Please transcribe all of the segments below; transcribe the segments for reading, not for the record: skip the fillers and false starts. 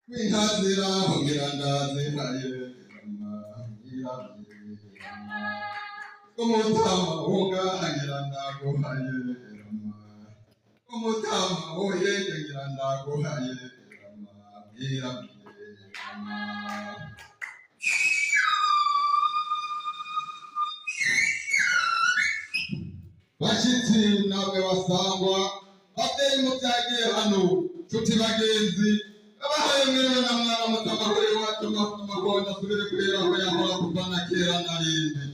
w'intazira ngirandazihaye umutama wunganira ndaguhaye umutama woyegera ndaguhaye bashitsi namwe basangwa babyeyi mubyagiye hano nshuti bagenzi abahaye mwewe na mwana mutamahore wacu magonda asubire kurera aho yahora kuva na kera na rindi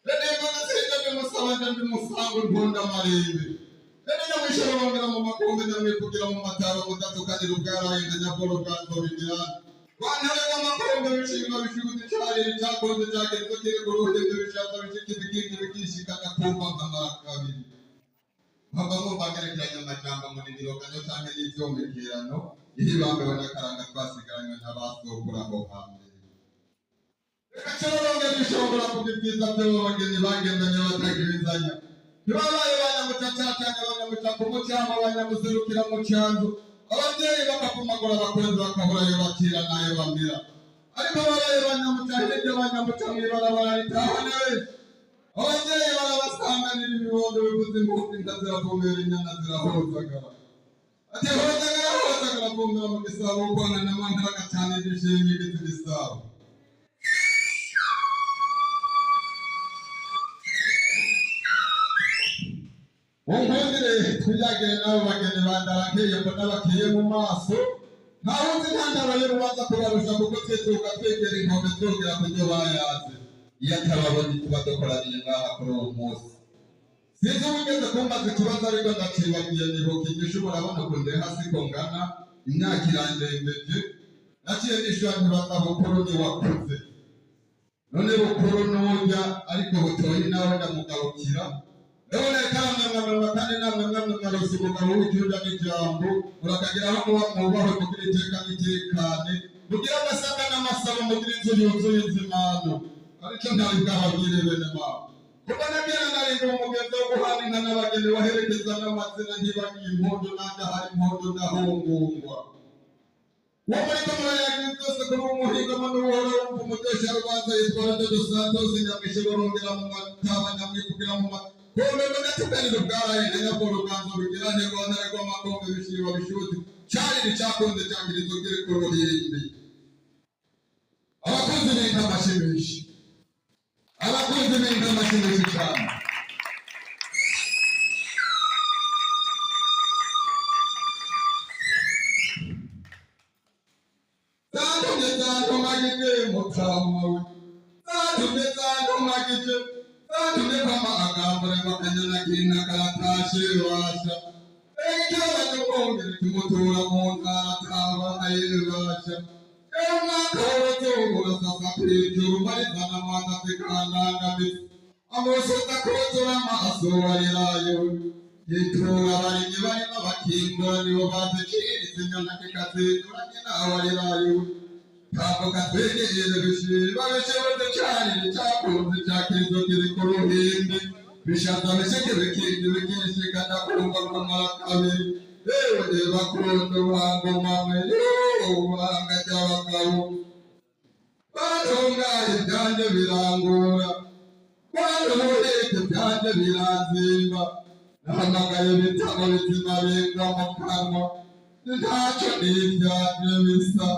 Rego nasije bimusabanje bimusanga nkunda marimbi Rego mwishoro bongera mu makombe namwe kugira mu mataba mudatukanira ubwarahinda nyakoro bwanzo bigira Wanarega makombe bishinga bishuti cyari cyakoze cyageze kiri kuruhe bishaza bishikibikindi bikishika gakumba nk'amakabiri Baba mu bagerekeranya amajambo mu nindiro kanyo cyane n'ivyomekerano ihibambe wanakaranga twasigaranywe n'abasokura ho hambere Reka bishobora kubibwiza byo bageni bagendanye batagirizanya Nibabaye banyamucacacanya banyamucaka umucyama banyamuzirukira mu cyanzu ababyeyi bakapumagura abakunzi bakahurayo bakira nayo bamira ariko babaye banyamucahirye banyamuca mw'ibarabara ritaha neza ababyeyi barabasanganira ibibondo bivuze impunzi ntaziravumbera inyana zirahozagara ati hozagara vumbera mu gisabo ukwana n'amantaraga cyane igishimye igiti gisabo Unkundire tujyagire nabo bageni bandarakeye mbona bakeye mu maso ntawuzi ntandaro y'urubanza kubarusha kuko twetuka twegera inkombe twogera ku byo bayaze iyo atababonye tuba dukoraniye ngaha kuri uwo munsi sinzi wigeze kumbaza ikibazo ariko ndacibagiye nibuka igisho murabona ko ndi hasi ko ngana imyaka irandembeje naciye nishura ntibaza bukuru niwakuze none bukuru n'urya ariko butoyi nawe ndamugarukira Ewe kama kandi namwe mwarosi umugabo w'icyunda n'ijambo urakageraho mubaho kugira itekane mugira amasaka n'amasaba mugira inzu yuzuye inzimano ariko ntari bwababwire bene mama kuko nabwira narinda umugenzi wo guhanina n'abageni waherekeza n'amazina ntibagiye impundu nanda hari impundu ndahungungwa Wamurika murayagira byose kuri umuhinga manu wora wumva umutesha rubanza yitwara Dodo Santos nyamishe borongera mu mataba nyamwe kugira mu Kombe mnatukanira ubwarahinda nyakoro bwanzo bigirane rwanda rwa makombe bishiriwa bishuti cyari nicyakonze cyangirizo kiri ku ruhimbi abakozi b'inka amashimisha cyane Zandu magije mutamu Zandu magije Zandu kama agambure makanyana kina karatashe washa Ejo bakongere tumutura mu ntara taba ayibasha Ema kozo urasasa kwijuru marizana mata tekana bisi Amoso takotora maso warirayo Yitura barinye barimo bakimbura nibo bazikiriza inyana kikazindura nyina warirayo Kapo katwegere bishiri babeshewe cyane cyakunze cyakirizo kiri ku ruhimbi bishaza bisheke bikindi bikishikana kumva kumara kabiri ewe bakundo wango mame wanga cyabagabo baronga ibyanje birangura baronga ibyanje birazimba nahamagaye bitabo bizima benga mu kanwa ntacyo n'ibyanje bisa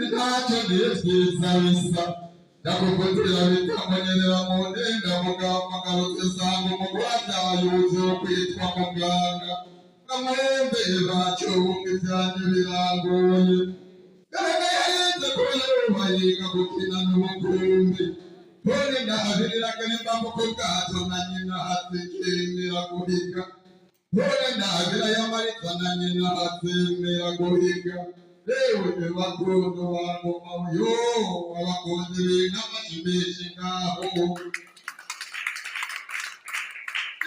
Ntacyo nibyiza bisa Ndakukundira bitamanyerera mu ndenga mugamba ngarutse sanga umugwanda yuzuye kwitwa muganga Amwembe bacyo wumva ibyanjye birangoye Garega yarenze ko yuba yiga gukina n'umukumbi Pone ndahabiriraga n'imbamu ku bwato na nyina hatekemera guhiga Pone ndahabira y'amariza na nyina hatemera guhiga Ewe bakundo wangu mawyo abakunzi b'inka bashimisha ngaho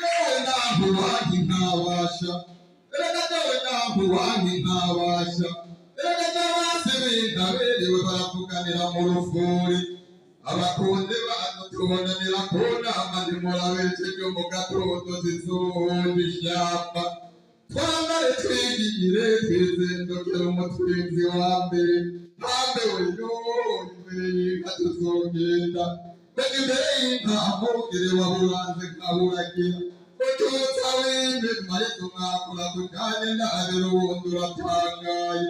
Ewe ntabwo wangi ntabasha Ewe ntabwo wangi ntabasha Ewe n'abase b'inka berewe baravuganira mu rufuri Abakunzi bantu tubonanira ku nama nimurabeje byo mu gatondo zizuba ishyamba twambare twigire twizindukire umutwinzi wa mbere hambewe imbere y'inka tuzogenda mbega imbere y'inka amubwire waburanze nkaburagira ututsa w'imirima y'umwakura kujyanye n'abiri ubundi uratangaye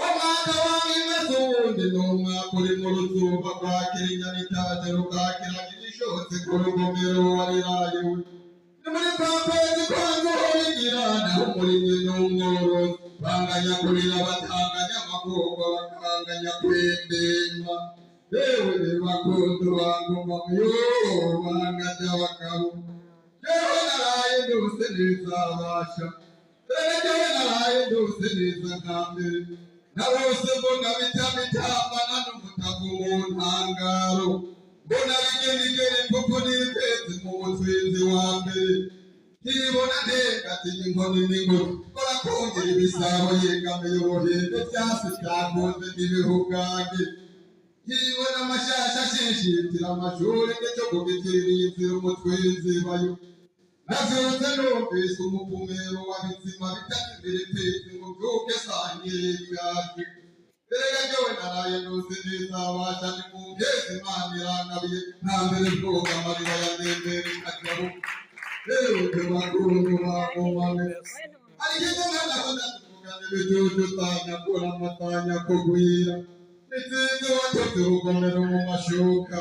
umwaka w'imeze uwundi ni umwaka uri mu ruzuba rwakira inyana itaje rukakira igishotse ku rugomero warirayewe ni muri kwa kwezi kwanza uhobigira naho umurimyi n'umworozi banganya kurira batanganya amagogo bakanganya kwendemba yewe bakundu banguma yoo banganya abagabo yewe naraye ndose neza abasha yewe naraye ndose neza nka mbere narose mbona bitamana n'umutavu mu ntangaro mbona bigenigere kuko niteze mu mutwinzi wa mbere nkibona ntegatiye inkoni n'ingoro kora kongera ibisabo yegamiye ubuhinde byasi byakunze n'ibihugage nkibona amashasha ashishitira amashuri ndetse kugikirira inzira umutwinzi bayo navyutse numvise umuvumero wa bizima bitatu biripezi ngo byuke sangiye byaje erega jyewe naraye ndose neza abasha ni mu ngezi imana irangabiye nta mbere bwoga amarira yandembere kajyaho yewe bakundu bagomane ariko mwana ndakuvugana ibijuju tanyakura amatanya kugwira nitsinze watotse urugomero mu mashuka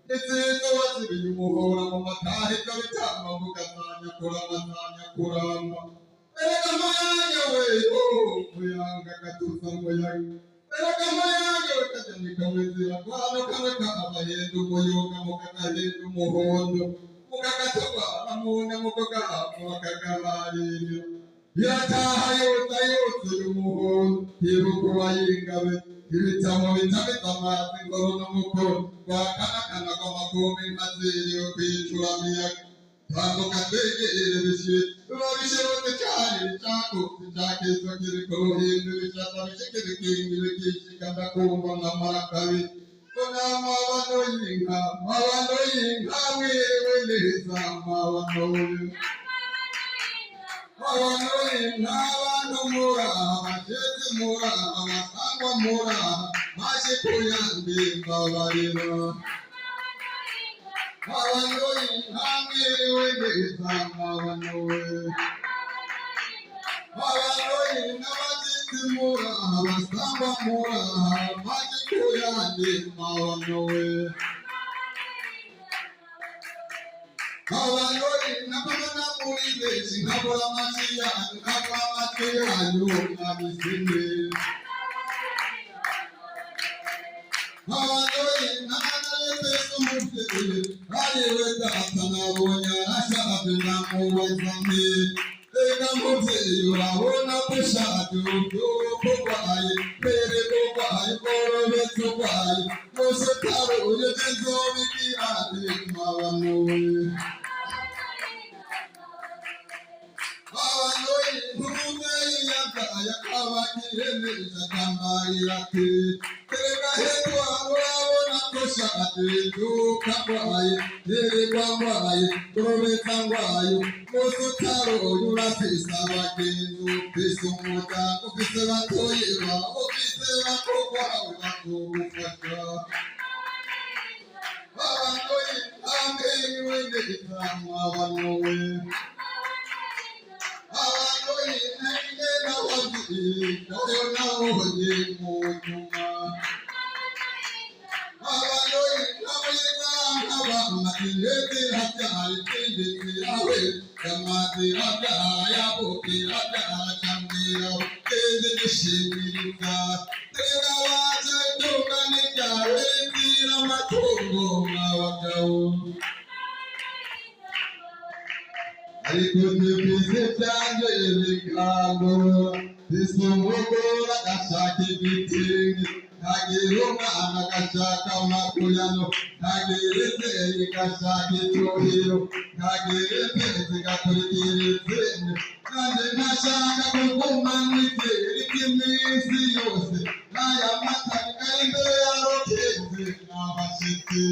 nitsinze waziriye umuhora mu matahe kabitama mugatanya kuramazanya kuramba erega mayanya we muyanga gatuza muyaga erega mayanya we kajanika wezira kwano kamwe k'amahendo umuyuga mukagahenda umuhondo mukagatabara mune mukagahabwa bakagaharira irataha yotse umuhondo yibukuba y'ingabe ibitabo bitameze amazi ngoro n'umukono rwakanakana kw'amagombe maziri yo kwicuramiyaga tambuka twegerere bishobotse cyane bicakutse cyakizo kiriko ruhindu bishaka bishikirikingi bikishika ndakumva nk'amarakabi ko n'amabano y'inka mwiriwe neza amabano y'inka abantu muraha abakezi muraha abasangwa muraha maze kuyandi mbabarira abano y'inka mwiriwe neza amabano y'inka abakezi muraha abasangwa muraha maze kuyandi mabano Abalori nakabona muri bezi nkabura amasiya nkabura amateyanyu nabizime Abalori nakabona bezi umuvyeyi ariwe data nabonye arashaje namubazanye ega muvyeyi urabona ko shaje ubwoko bwaye mbere bwaye borobetse bwaye mose karo uyegezo bigirane mabanuwe yakabagiremeza kambarira ati tereka hetwa urabona ko shaje duka bwaye tereka bwaye borobetse bwaye mose karo urafisa abagenzi ufise umuryango ufise batoye bawe ufise bakobwa bawe bakugufasha Abaloi ambewe neza mabanowe Abaloi nenge nawazi koyo nawoje mutuma Abaloi namwina nkabana ilete hatari tindiki awe kamazi hatara yabuki hatara chambira kende nishimiriza tena waje tungane kare tira matungo mawakao ariko ntibise cyanje ibigango bisumugora gashaka ibitini ntagira umwana gashaka amakuyano ntagira izindi gashaka icyuhiro ntagira izindi gakurikira izindi kandi ntashaka kuguma mw'iteri ry'iminsi yose n'aya mata ari imbere ya rokezi n'abashitsi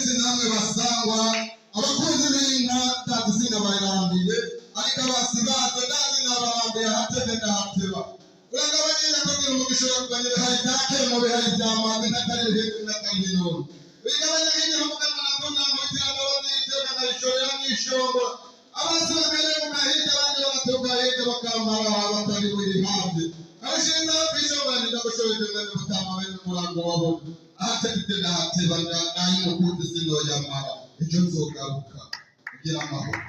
bagenzi namwe basangwa abakunzi b'inka ndazisinga bayirambiye ariko abasibaze ndazi nabarambiye ahatebe ndahateba uragabanyira kugira umugisha bakubanyira hari take mu bihaye by'amazi n'atari hejuru n'atari hino bigabanya higira umugana nakunda mu cyangwa baziteka nayishorera n'ishongo abasi bakere mugahita abandi bagatuka hirya bakamara batari buri hanze abashinga kwishonganira gushoboza mwene mutama bene umurango wabo ahatebite ndahateba n'ay'umukundi sinoyamara icyo nzogaruka kugira amahoro.